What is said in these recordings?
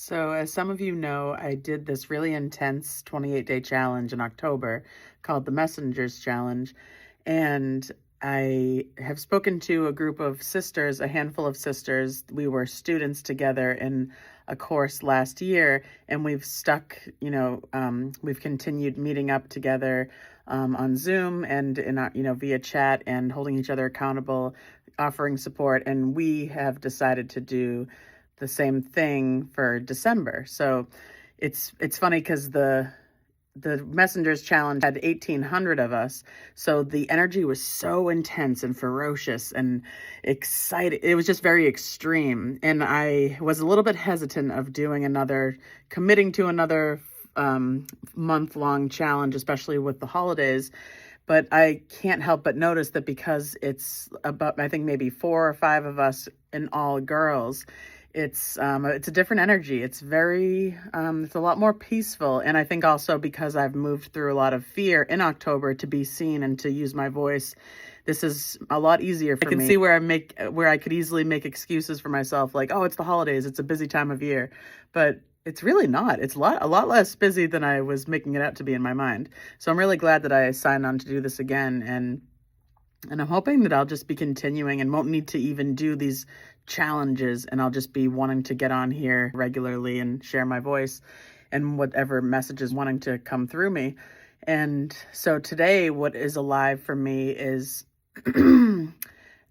So, as some of you know, I did this really intense 28-day challenge in October called the Messengers Challenge. And I have spoken to a group of sisters, a handful of sisters. We were students together in a course last year, and we've stuck, we've continued meeting up together on Zoom and via chat and holding each other accountable, offering support. And we have decided to do the same thing for December. So it's funny because the Messengers Challenge had 1,800 of us. So the energy was so intense and ferocious and excited. It was just very extreme. And I was a little bit hesitant of committing to another month-long challenge, especially with the holidays. But I can't help but notice that because it's about, I think maybe 4 or 5 of us and all girls, it's a different energy. It's it's a lot more peaceful. And I think also because I've moved through a lot of fear in October to be seen and to use my voice, this is a lot easier for me. I can see where I could easily make excuses for myself, like, oh, it's the holidays, it's a busy time of year. But it's really not. It's a lot less busy than I was making it out to be in my mind. So I'm really glad that I signed on to do this again. And I'm hoping that I'll just be continuing and won't need to even do these challenges, and I'll just be wanting to get on here regularly and share my voice and whatever message is wanting to come through me. And so today, what is alive for me is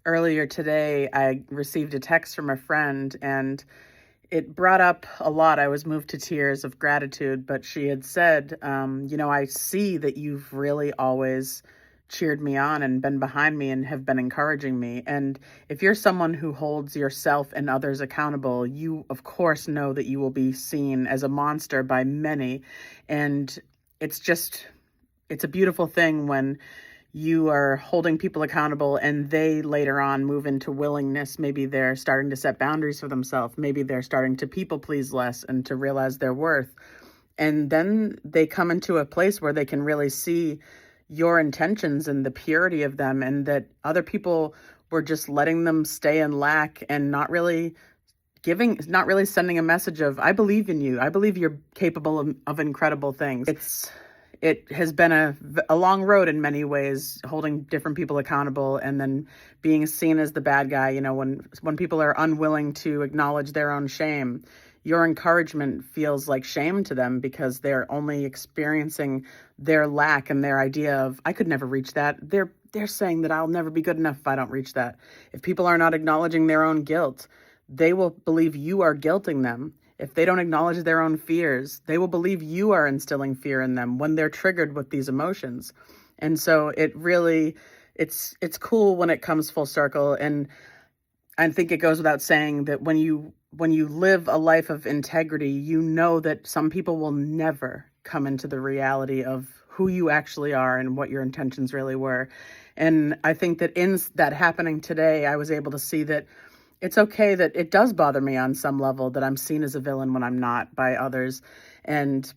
earlier today, I received a text from a friend, and it brought up a lot. I was moved to tears of gratitude, but she had said, I see that you've really always cheered me on and been behind me and have been encouraging me. And if you're someone who holds yourself and others accountable, you of course know that you will be seen as a monster by many. And it's a beautiful thing when you are holding people accountable and they later on move into willingness. Maybe they're starting to set boundaries for themselves. Maybe they're starting to people please less and to realize their worth. And then they come into a place where they can really see your intentions and the purity of them, and that other people were just letting them stay in lack and not really sending a message of, I believe in you. I believe you're capable of incredible things. It has been a long road in many ways, holding different people accountable and then being seen as the bad guy. When people are unwilling to acknowledge their own shame, your encouragement feels like shame to them because they're only experiencing their lack and their idea of, I could never reach that. They're saying that I'll never be good enough if I don't reach that. If people are not acknowledging their own guilt, they will believe you are guilting them. If they don't acknowledge their own fears, they will believe you are instilling fear in them when they're triggered with these emotions. And so it's cool when it comes full circle. And I think it goes without saying that when you live a life of integrity, you know that some people will never come into the reality of who you actually are and what your intentions really were. And I think that in that happening today, I was able to see that it's okay that it does bother me on some level that I'm seen as a villain when I'm not by others. And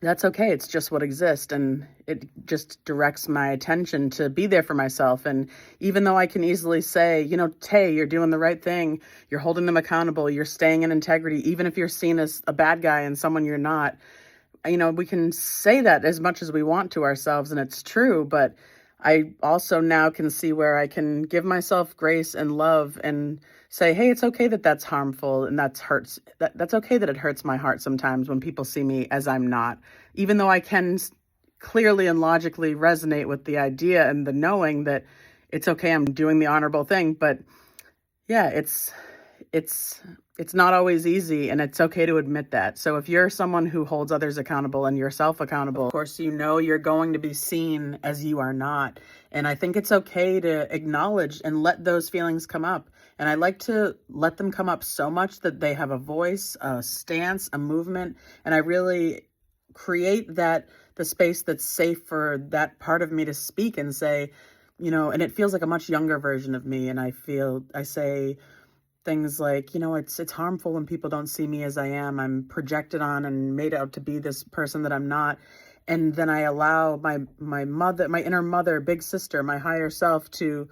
that's okay. It's just what exists. And it just directs my attention to be there for myself. And even though I can easily say, Tay, you're doing the right thing. You're holding them accountable. You're staying in integrity. Even if you're seen as a bad guy and someone you're not, we can say that as much as we want to ourselves. And it's true. But I also now can see where I can give myself grace and love and say, hey, it's okay that that's harmful and that's okay that it hurts my heart sometimes when people see me as I'm not, even though I can clearly and logically resonate with the idea and the knowing that it's okay, I'm doing the honorable thing. But yeah, it's not always easy, and it's okay to admit that. So if you're someone who holds others accountable and yourself accountable, of course, you're going to be seen as you are not. And I think it's okay to acknowledge and let those feelings come up. And I like to let them come up so much that they have a voice, a stance, a movement. And I really create the space that's safe for that part of me to speak and say, and it feels like a much younger version of me. And I say things like, it's harmful when people don't see me as I am. I'm projected on and made out to be this person that I'm not. And then I allow my mother, my inner mother, big sister, my higher self to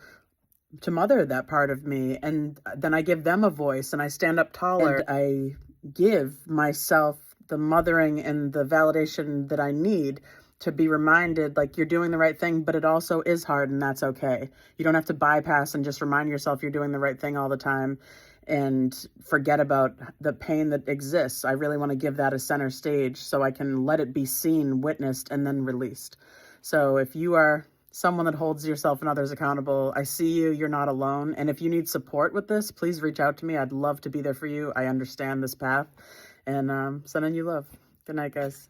mother that part of me. And then I give them a voice and I stand up taller. And I give myself the mothering and the validation that I need to be reminded, like, you're doing the right thing, but it also is hard, and that's okay. You don't have to bypass and just remind yourself you're doing the right thing all the time and forget about the pain that exists. I really want to give that a center stage so I can let it be seen, witnessed, and then released. So if you are someone that holds yourself and others accountable, I see you, you're not alone. And if you need support with this, please reach out to me. I'd love to be there for you. I understand this path, and sending you love. Good night, guys.